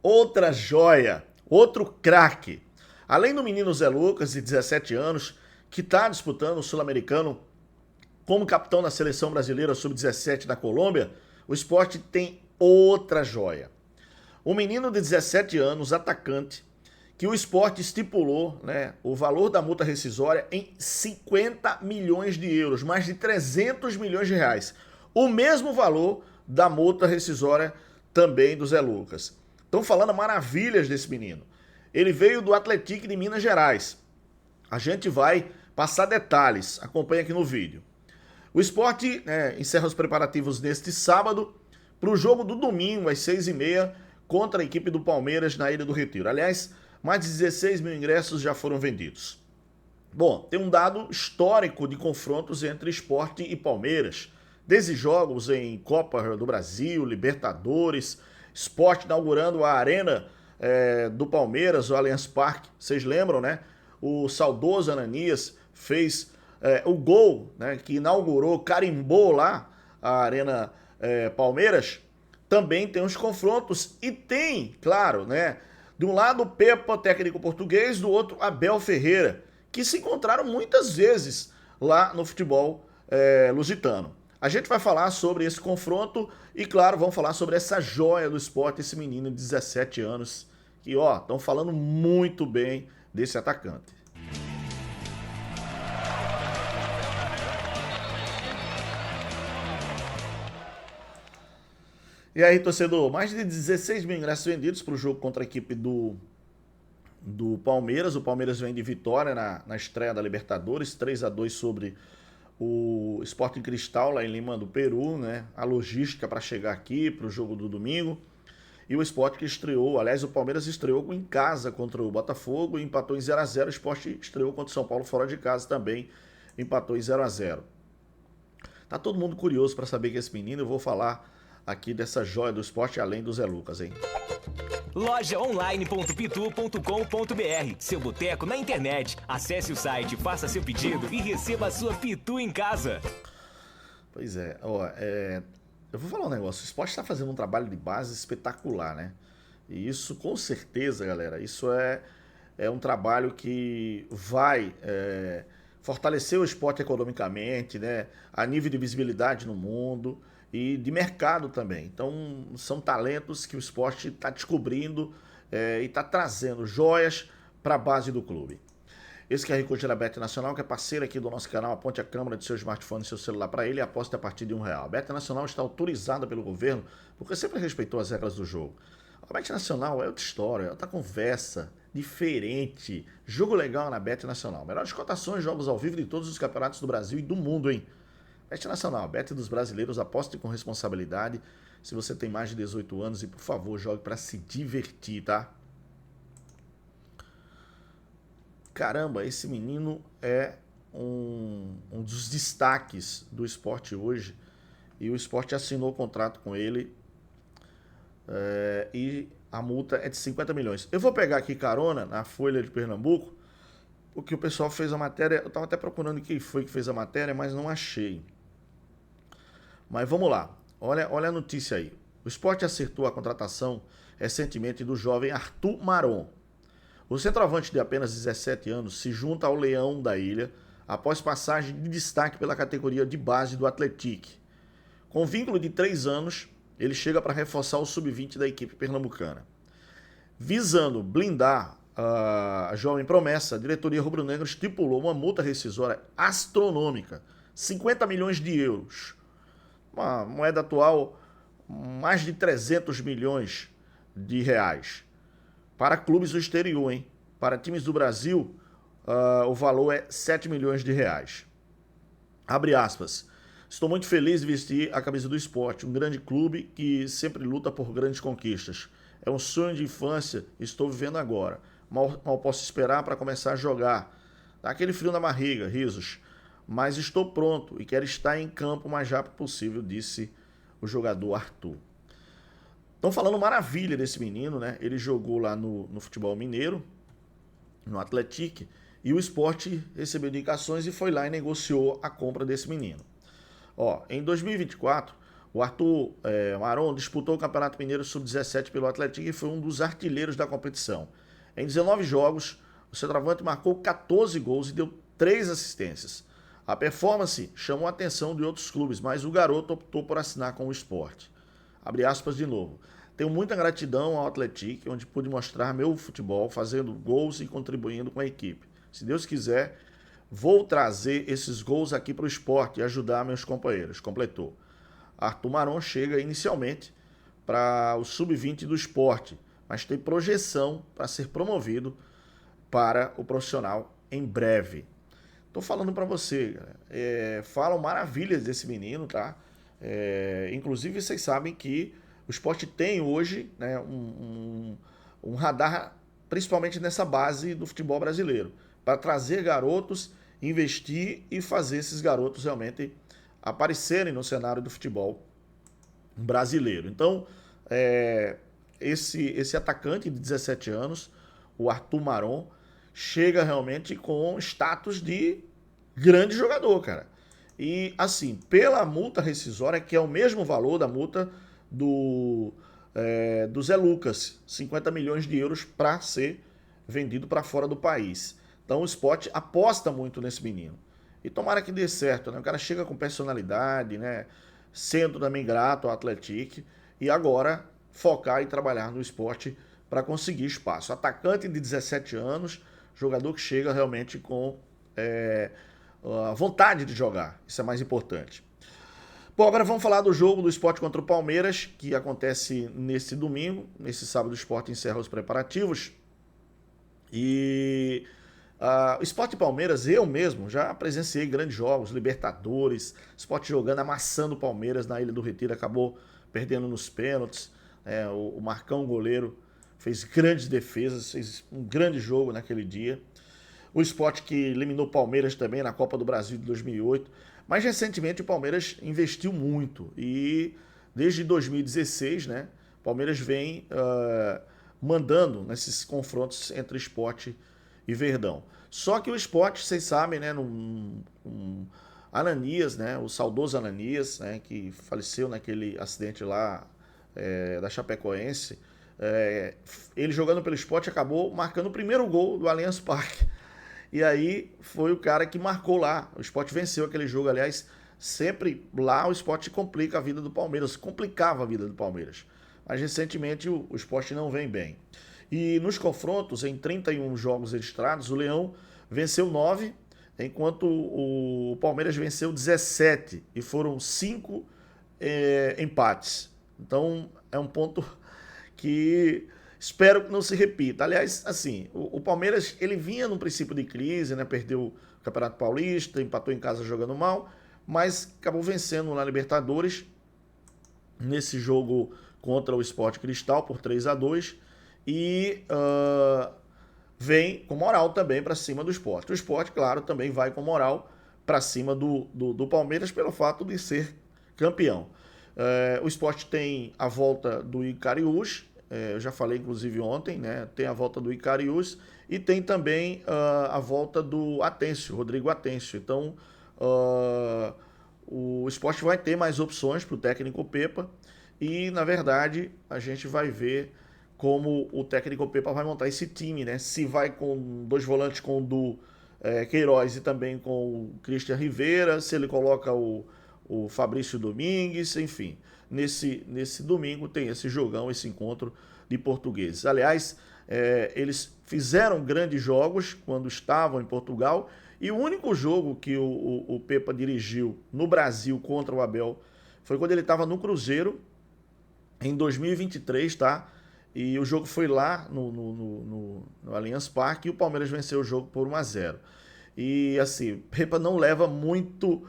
outra joia, outro craque. Além do menino Zé Lucas, de 17 anos, que está disputando o Sul-Americano como capitão da seleção brasileira sub-17 da Colômbia, o Sport tem outra joia. Um menino de 17 anos, atacante, que o Sport estipulou, né, o valor da multa rescisória em 50 milhões de euros, mais de 300 milhões de reais. O mesmo valor da multa rescisória também do Zé Lucas. Estão falando maravilhas desse menino. Ele veio do Atlético de Minas Gerais. A gente vai passar detalhes, acompanha aqui no vídeo. O Sport encerra os preparativos neste sábado para o jogo do domingo às 6h30 contra a equipe do Palmeiras na Ilha do Retiro. Aliás, mais de 16 mil ingressos já foram vendidos. Bom, tem um dado histórico de confrontos entre Sport e Palmeiras. Desde jogos em Copa do Brasil, Libertadores, Sport inaugurando a arena do Palmeiras, o Allianz Parque. Vocês lembram, né? O saudoso Ananias fez o gol, né, que inaugurou, carimbou lá a Arena Palmeiras. Também tem os confrontos e tem, claro, né, de um lado o Pepa, técnico português, do outro Abel Ferreira, que se encontraram muitas vezes lá no futebol lusitano. A gente vai falar sobre esse confronto e, claro, vamos falar sobre essa joia do Sport, esse menino de 17 anos, que, ó, estão falando muito bem desse atacante. E aí, torcedor, mais de 16 mil ingressos vendidos para o jogo contra a equipe do Palmeiras. O Palmeiras vem de vitória na estreia da Libertadores, 3-2 sobre o Sporting Cristal, lá em Lima do Peru, né? A logística para chegar aqui para o jogo do domingo. E o Sport que estreou, aliás, o Palmeiras estreou em casa contra o Botafogo e empatou em 0-0. O Sport estreou contra o São Paulo fora de casa também, empatou em 0-0. Tá todo mundo curioso para saber que esse menino, eu vou falar aqui dessa joia do Sport, além do Zé Lucas, hein? Lojaonline.pitu.com.br, seu boteco na internet. Acesse o site, faça seu pedido e receba a sua Pitu em casa. Pois é, ó, eu vou falar um negócio, o Sport está fazendo um trabalho de base espetacular, né? E isso, com certeza, galera, isso é um trabalho que vai fortalecer o esporte economicamente, né? A nível de visibilidade no mundo e de mercado também. Então, são talentos que o Sport está descobrindo e está trazendo joias para a base do clube. Esse QR Code é da Bet Nacional, que é parceira aqui do nosso canal. Aponte a câmera de seu smartphone e seu celular para ele e aposte a partir de R$1. A Bet Nacional está autorizada pelo governo porque sempre respeitou as regras do jogo. A Bet Nacional é outra história, é outra conversa, diferente. Jogo legal na Bet Nacional. Melhores cotações, jogos ao vivo de todos os campeonatos do Brasil e do mundo, hein? Bet Nacional, Bet dos brasileiros, aposte com responsabilidade. Se você tem mais de 18 anos e, por favor, jogue para se divertir, tá? Caramba, esse menino é um dos destaques do Sport hoje. E o Sport assinou o contrato com ele. E a multa é de 50 milhões. Eu vou pegar aqui carona na Folha de Pernambuco, porque o pessoal fez a matéria. Eu estava até procurando quem foi que fez a matéria, mas não achei. Mas vamos lá, olha a notícia aí. O Sport acertou a contratação recentemente do jovem Arthur Maron. O centroavante de apenas 17 anos se junta ao Leão da Ilha após passagem de destaque pela categoria de base do Atlético. Com vínculo de 3 anos, ele chega para reforçar o sub-20 da equipe pernambucana. Visando blindar a jovem promessa, a diretoria rubro-negra estipulou uma multa rescisória astronômica, 50 milhões de euros. Uma moeda atual, mais de 300 milhões de reais. Para clubes do exterior, hein? Para times do Brasil, o valor é 7 milhões de reais. Abre aspas. Estou muito feliz de vestir a camisa do Sport, um grande clube que sempre luta por grandes conquistas. É um sonho de infância e estou vivendo agora. Mal posso esperar para começar a jogar. Dá aquele frio na barriga, risos. Mas estou pronto e quero estar em campo o mais rápido possível, disse o jogador Arthur. Estão falando maravilha desse menino, né? Ele jogou lá no futebol mineiro, no Atlético, e o Sport recebeu indicações e foi lá e negociou a compra desse menino. Ó, em 2024, O Arthur Maron disputou o Campeonato Mineiro Sub-17 pelo Atlético e foi um dos artilheiros da competição. Em 19 jogos, o centroavante marcou 14 gols e deu 3 assistências. A performance chamou a atenção de outros clubes, mas o garoto optou por assinar com o Sport. Abre aspas de novo. Tenho muita gratidão ao Atlético, onde pude mostrar meu futebol, fazendo gols e contribuindo com a equipe. Se Deus quiser, vou trazer esses gols aqui para o Sport e ajudar meus companheiros, completou. Arthur Maron chega inicialmente para o Sub-20 do Sport, mas tem projeção para ser promovido para o profissional em breve. Tô falando para você, falam maravilhas desse menino, tá? Inclusive, vocês sabem que o Sport tem hoje, né, um radar, principalmente nessa base do futebol brasileiro, para trazer garotos, investir e fazer esses garotos realmente aparecerem no cenário do futebol brasileiro. Então, esse atacante de 17 anos, o Arthur Maron, chega realmente com status de grande jogador, cara. E, assim, pela multa rescisória, que é o mesmo valor da multa do Zé Lucas, 50 milhões de euros para ser vendido para fora do país. Então o Sport aposta muito nesse menino. E tomara que dê certo, né? O cara chega com personalidade, né? Sendo também grato ao Atlético e agora focar e trabalhar no Sport para conseguir espaço. Atacante de 17 anos, jogador que chega realmente com a vontade de jogar. Isso é mais importante. Bom, agora vamos falar do jogo do Sport contra o Palmeiras, que acontece nesse domingo. Nesse sábado o Sport encerra os preparativos. E o Sport e Palmeiras, eu mesmo já presenciei grandes jogos, Libertadores, Sport jogando, amassando o Palmeiras na Ilha do Retiro, acabou perdendo nos pênaltis. O Marcão, goleiro, fez grandes defesas, fez um grande jogo naquele dia. O Sport que eliminou o Palmeiras também na Copa do Brasil de 2008. Mas recentemente o Palmeiras investiu muito e desde 2016, né, o Palmeiras vem mandando nesses confrontos entre Sport e Verdão. Só que o Sport, vocês sabem, né, Ananias, né, o saudoso Ananias, né, que faleceu naquele acidente lá da Chapecoense, ele jogando pelo Sport acabou marcando o primeiro gol do Allianz Parque. E aí foi o cara que marcou lá. O Sport venceu aquele jogo, aliás, sempre lá o Sport complica a vida do Palmeiras, complicava a vida do Palmeiras. Mas recentemente o Sport não vem bem. E nos confrontos, em 31 jogos registrados, o Leão venceu 9, enquanto o Palmeiras venceu 17 e foram 5 empates. Então é um ponto que espero que não se repita. Aliás, assim, o Palmeiras ele vinha num princípio de crise, né? Perdeu o Campeonato Paulista, empatou em casa jogando mal, mas acabou vencendo na Libertadores nesse jogo contra o Sport Cristal por 3-2 e vem com moral também para cima do Sport. O Sport, claro, também vai com moral para cima do Palmeiras pelo fato de ser campeão. O Sport tem a volta do Icariús, eu já falei inclusive ontem, né? Tem a volta do Icariús e tem também a volta do Atencio, Rodrigo Atencio. Então o Sport vai ter mais opções para o técnico Pepa e na verdade a gente vai ver como o técnico Pepa vai montar esse time, né? Se vai com 2 volantes com o Du Queiroz e também com o Christian Rivera, se ele coloca o Fabrício Domingues, enfim. Nesse domingo tem esse jogão, esse encontro de portugueses. Aliás, eles fizeram grandes jogos quando estavam em Portugal e o único jogo que o Pepa dirigiu no Brasil contra o Abel foi quando ele estava no Cruzeiro em 2023, tá? E o jogo foi lá no Allianz Parque e o Palmeiras venceu o jogo por 1-0. E assim, Pepa não leva muito...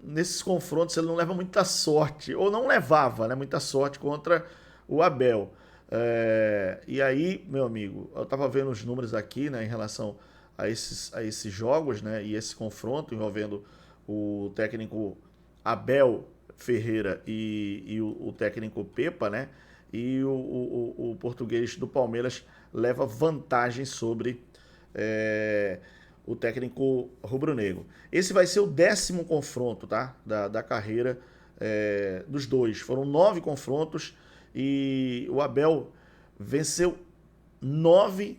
nesses confrontos ele não leva muita sorte, ou não levava, né, muita sorte contra o Abel. E aí, meu amigo, eu estava vendo os números aqui, né, em relação a esses jogos, né, e esse confronto envolvendo o técnico Abel Ferreira e o técnico Pepa, né, e o português do Palmeiras leva vantagem sobre o técnico rubro-negro. Esse vai ser o 10º confronto, tá? Da carreira dos dois. Foram 9 confrontos e o Abel venceu 9,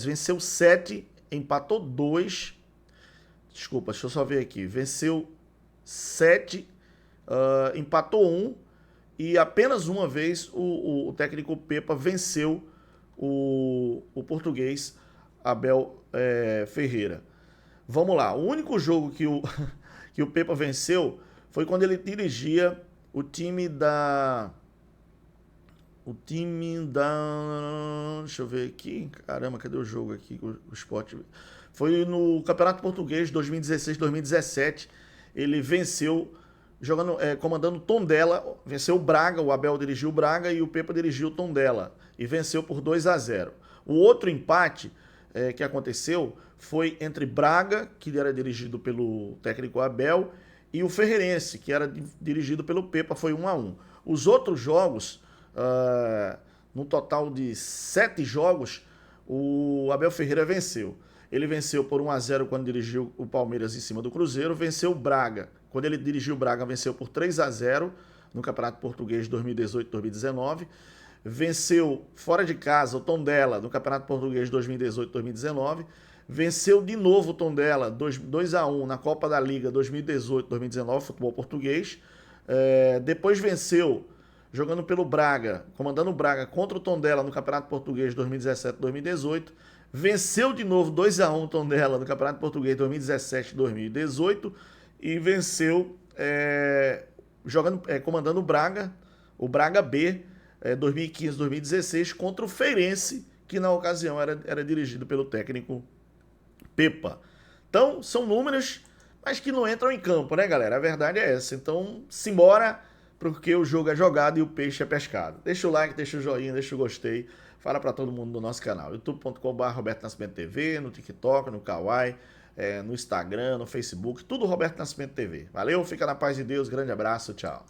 venceu 7, empatou 2. Desculpa, deixa eu só ver aqui. Venceu 7, empatou 1 e apenas uma vez o técnico Pepa venceu o português Abel Ferreira. Vamos lá, o único jogo que o Pepa venceu foi quando ele dirigia o time da... Deixa eu ver aqui. Caramba, cadê o jogo aqui? O Sport. Foi no Campeonato Português 2016-2017. Ele venceu, comandando o Tondela. Venceu o Braga, o Abel dirigiu o Braga e o Pepa dirigiu o Tondela. E venceu por 2-0. O outro empate que aconteceu foi entre Braga, que era dirigido pelo técnico Abel, e o Ferreirense, que era dirigido pelo Pepa, foi 1-1. Os outros jogos... no total de 7 jogos, o Abel Ferreira venceu. Ele venceu por 1-0 quando dirigiu o Palmeiras em cima do Cruzeiro, venceu o Braga. Quando ele dirigiu o Braga, venceu por 3-0 no Campeonato Português 2018-2019. Venceu fora de casa o Tondela no Campeonato Português 2018-2019. Venceu de novo o Tondela 2-1 na Copa da Liga 2018-2019, futebol português. Depois venceu jogando pelo Braga, comandando o Braga contra o Tondela no Campeonato Português 2017-2018. Venceu de novo 2-1 o Tondela no Campeonato Português 2017-2018 e venceu comandando o Braga B 2015-2016 contra o Feirense, que na ocasião era dirigido pelo técnico Pepa. Então, são números, mas que não entram em campo, né, galera? A verdade é essa. Então, simbora, porque o jogo é jogado e o peixe é pescado. Deixa o like, deixa o joinha, deixa o gostei. Fala para todo mundo do nosso canal. youtube.com/Roberto Nascimento TV, no TikTok, no Kawaii, no Instagram, no Facebook, tudo Roberto Nascimento TV. Valeu, fica na paz de Deus, grande abraço, tchau.